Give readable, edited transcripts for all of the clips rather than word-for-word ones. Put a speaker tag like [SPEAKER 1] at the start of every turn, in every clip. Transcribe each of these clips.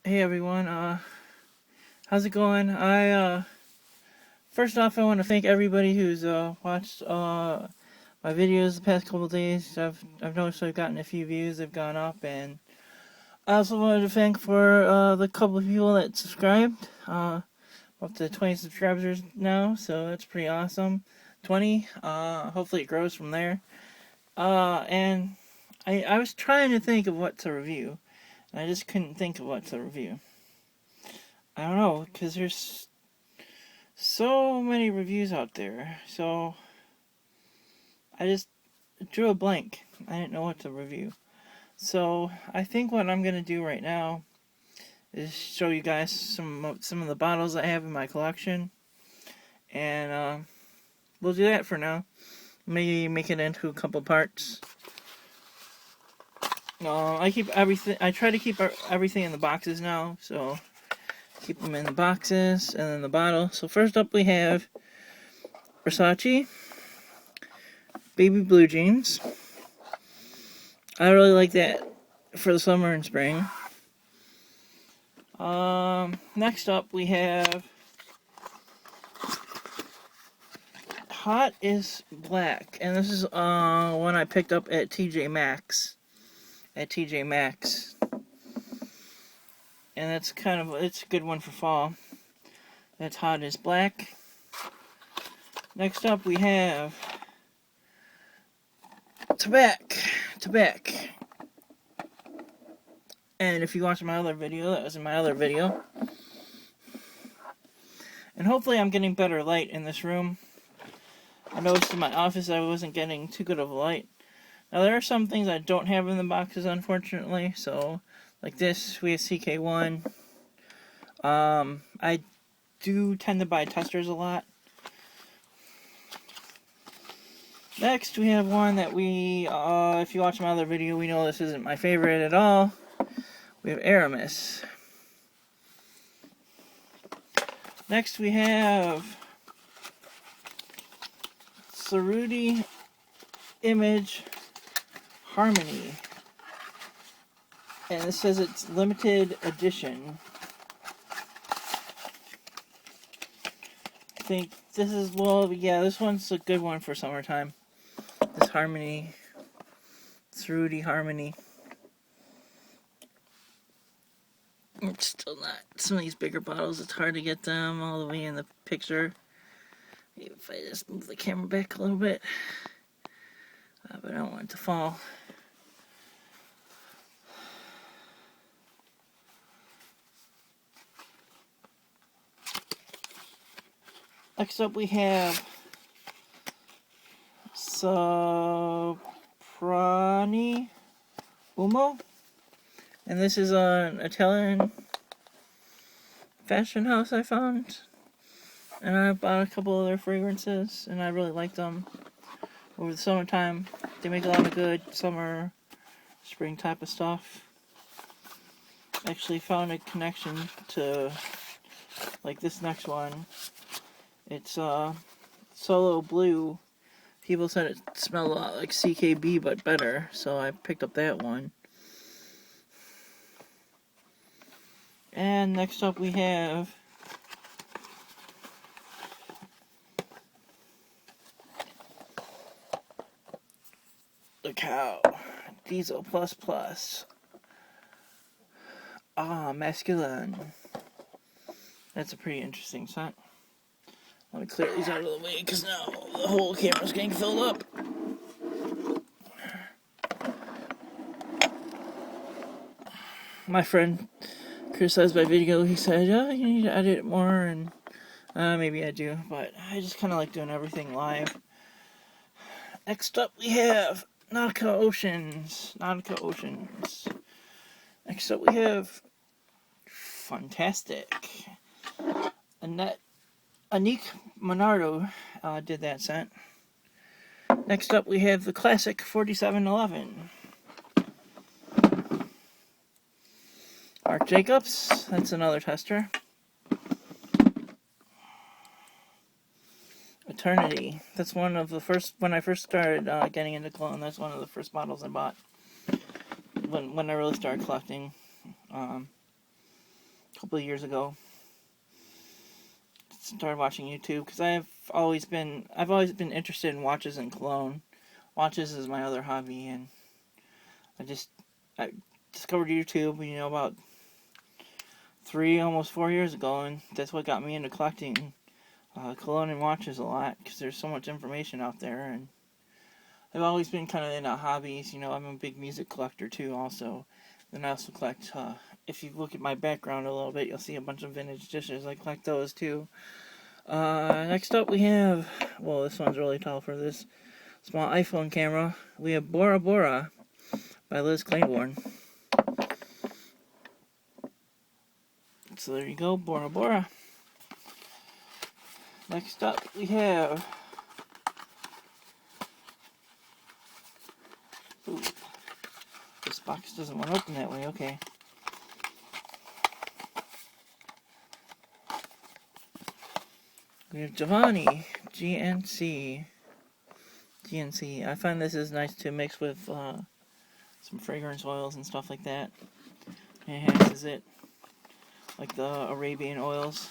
[SPEAKER 1] Hey everyone, how's it going? First off, I want to thank everybody who's watched my videos the past couple of days. I've noticed I've gotten a few views, they've gone up, and I also wanted to thank for the couple of people that subscribed. Up to 20 subscribers now, so that's pretty awesome. 20. Hopefully it grows from there. And I was trying to think of what to review, and I just couldn't think of what to review. I don't know, because there's so many reviews out there, so I just drew a blank. I didn't know what to review. So I think what I'm going to do right now is show you guys some of the bottles I have in my collection, and we'll do that for now. Maybe make it into a couple parts. I keep everything. I try to keep everything in the boxes now, so keep them in the boxes and then the bottle. So first up we have Versace Baby Blue Jeans. I really like that for the summer and spring. Next up we have Hot is Black, and this is one I picked up at TJ Maxx. And it's a good one for fall. That's Hot is Black. Next up we have Tobacco. And if you watched my other video, that was in my other video. And hopefully I'm getting better light in this room. I noticed in my office I wasn't getting too good of a light. Now there are some things I don't have in the boxes, unfortunately. So, like this, we have CK1. I do tend to buy testers a lot. Next, we have one that if you watch my other video, we know this isn't my favorite at all. We have Aramis. Next, we have Cerruti Image Harmony. And it says it's limited edition. I think this is, this one's a good one for summertime. This Harmony, Cerruti Harmony. It's still not, some of these bigger bottles, it's hard to get them all the way in the picture. Maybe if I just move the camera back a little bit. But I don't want it to fall. Next up we have Soprani Umo. And this is an Italian fashion house I found. And I bought a couple of their fragrances, and I really liked them over the summertime. They make a lot of good summer, spring type of stuff. Actually found a connection to, like, this next one. It's Solo Blue. People said it smelled a lot like CKB, but better, so I picked up that one. And next up we have the Cow Diesel Plus Plus. Masculine. That's a pretty interesting scent. Let me clear these out of the way because now the whole camera's getting filled up. My friend criticized my video. He said, you need to edit it more, and maybe I do, but I just kind of like doing everything live. Next up we have Nautica Oceans. Next up we have Fantastic. Anik Monardo did that scent. Next up we have the classic 4711. Marc Jacobs, that's another tester. Eternity, that's one of the first, when I first started getting into cologne, that's one of the first bottles I bought when I really started collecting. couple of years ago. Started watching YouTube because I've always been interested in watches and cologne. Watches is my other hobby, and I discovered YouTube, about almost 4 years ago, and that's what got me into collecting cologne and watches a lot, because there's so much information out there, and I've always been kind of into hobbies. I'm a big music collector too, also. And I also collect, if you look at my background a little bit, you'll see a bunch of vintage dishes. I collect those too. Next up we have, well, this one's really tall for this small iPhone camera. We have Bora Bora by Liz Claiborne. So there you go, Bora Bora. Next up we have, ooh, this box doesn't want to open that way, okay. We have Giovanni, GNC. I find this is nice to mix with some fragrance oils and stuff like that. It enhances it, like the Arabian oils.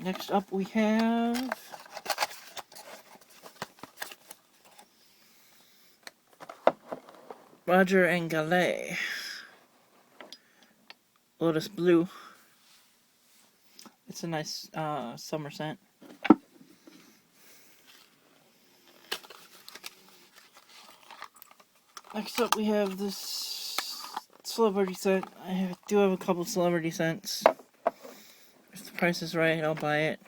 [SPEAKER 1] Next up we have Roger and Gallet Lotus Blue. It's a nice summer scent. Next up we have this celebrity scent. I do have a couple celebrity scents. If the price is right, I'll buy it.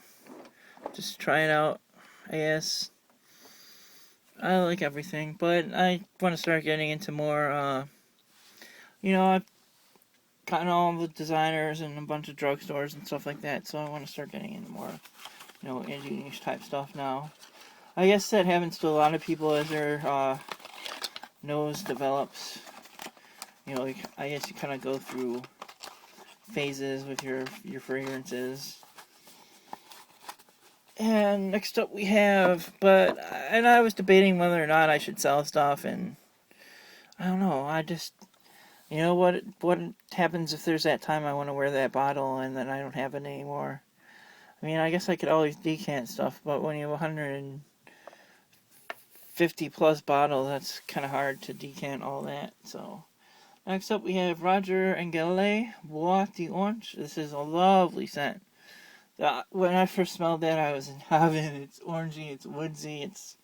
[SPEAKER 1] Just try it out, I guess. I like everything, but I want to start getting into more, I've gotten all the designers and a bunch of drugstores and stuff like that, so I want to start getting into more, indie niche type stuff now. I guess that happens to a lot of people as their nose develops. I guess you kind of go through phases with your fragrances. And next up we have, and I was debating whether or not I should sell stuff, and I don't know, I just, what happens if there's that time I want to wear that bottle and then I don't have it anymore? I mean, I guess I could always decant stuff, but when you have 150 plus bottles, that's kind of hard to decant all that. So next up we have Roger and Gallet Bois d'Orange. This is a lovely scent. When I first smelled that, I was in heaven. It's orangey, it's woodsy, it's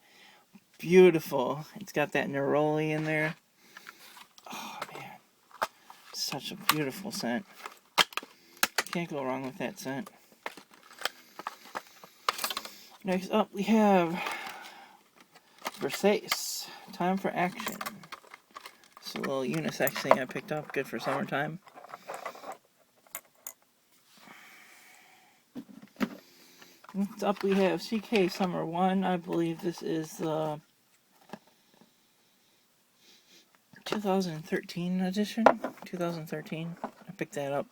[SPEAKER 1] beautiful. It's got that neroli in there. Oh man, such a beautiful scent. Can't go wrong with that scent. Next up we have Versace, Time for Action. It's a little unisex thing I picked up, good for summertime. Next up we have CK Summer 1. I believe this is the 2013 edition. 2013. I picked that up.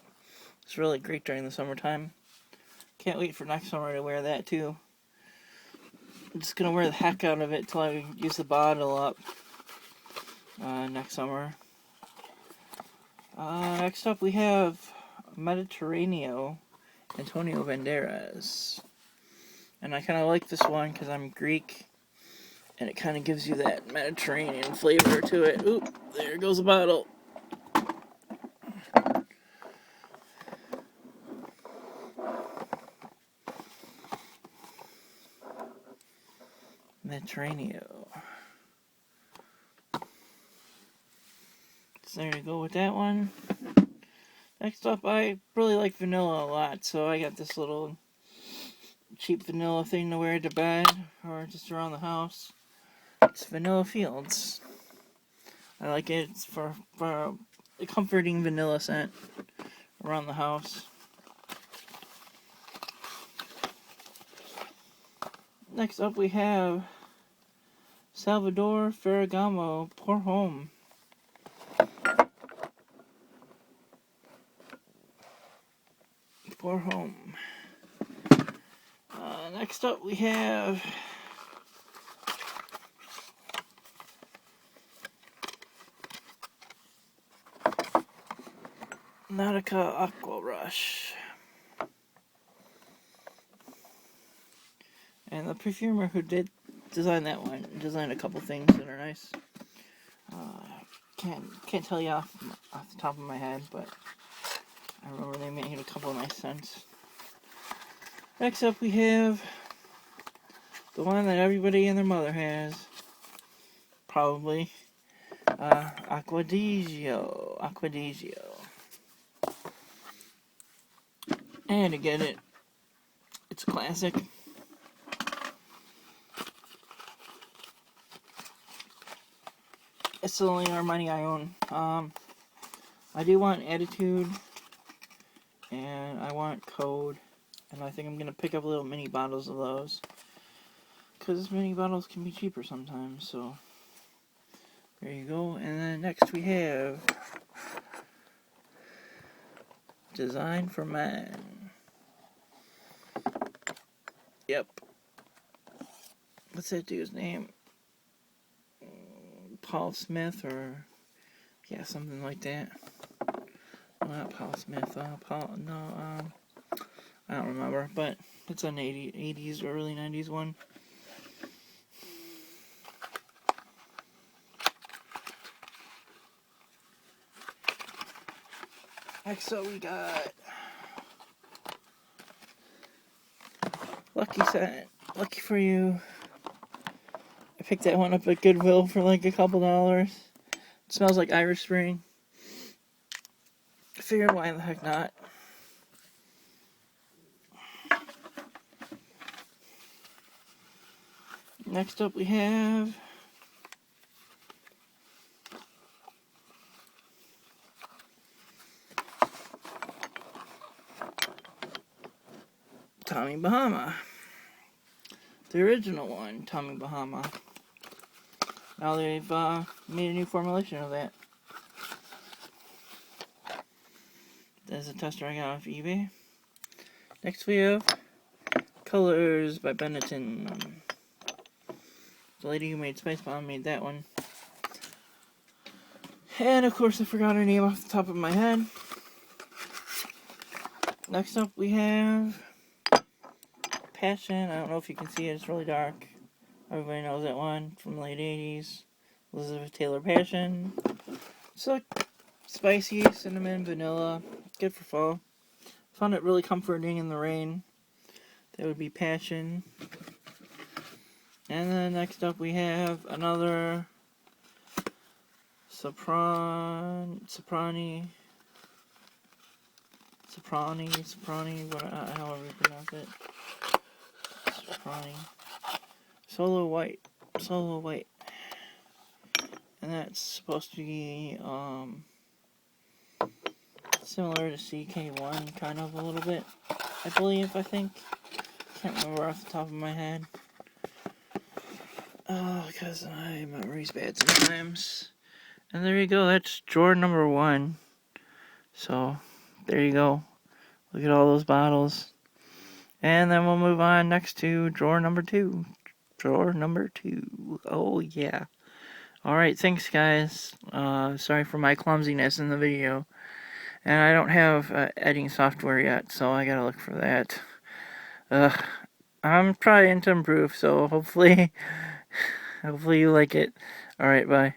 [SPEAKER 1] It's really great during the summertime. Can't wait for next summer to wear that too. I'm just going to wear the heck out of it till I use the bottle up next summer. Next up we have Mediterraneo, Antonio Banderas. And I kind of like this one because I'm Greek, and it kind of gives you that Mediterranean flavor to it. Oop, there goes the bottle. Mediterraneo. So there you go with that one. Next up, I really like vanilla a lot, so I got this little cheap vanilla thing to wear to bed or just around the house. It's Vanilla Fields. I like it. It's for a comforting vanilla scent around the house. Next up we have Salvador Ferragamo Pour Homme. Pour Homme. Next up we have Nautica Aqua Rush. And the perfumer who did design that one designed a couple things that are nice. Can't tell you off the top of my head, but I remember they made a couple of nice scents. Next up we have the one that everybody and their mother has, probably, Aqua Digio. And to get it, it's a classic. It's the only Armani I own. I do want Attitude, and I want Code, and I think I'm going to pick up little mini bottles of those, because mini bottles can be cheaper sometimes, so there you go. And then next we have Design for Men. Yep. What's that dude's name? Paul Smith, or yeah, something like that. Well, not Paul Smith. I don't remember, but it's an 80s or early 90s one. Next up we got Lucky Scent. Lucky for you. I picked that one up at Goodwill for like a couple dollars. It smells like Irish Spring. I figured why the heck not. Next up we have Tommy Bahama. The original one, Tommy Bahama. Now they've made a new formulation of that. There's a tester I got off eBay. Next we have Colors by Benetton. The lady who made Spice Bomb made that one. And of course I forgot her name off the top of my head. Next up we have Passion. I don't know if you can see it, it's really dark. Everybody knows that one from the late 80s. Elizabeth Taylor Passion. It's like spicy, cinnamon, vanilla. Good for fall. Found it really comforting in the rain. That would be Passion. And then next up we have another Soprani, however you pronounce it. Soprani. Solo White. And that's supposed to be similar to CK1, kind of a little bit, I think. Can't remember off the top of my head. Because my memory's bad sometimes. And there you go, that's drawer number 1. So, there you go. Look at all those bottles. And then we'll move on next to drawer number 2. Oh, yeah. Alright, thanks guys. Sorry for my clumsiness in the video. And I don't have editing software yet, so I gotta look for that. I'm trying to improve, so hopefully you like it. Alright, bye.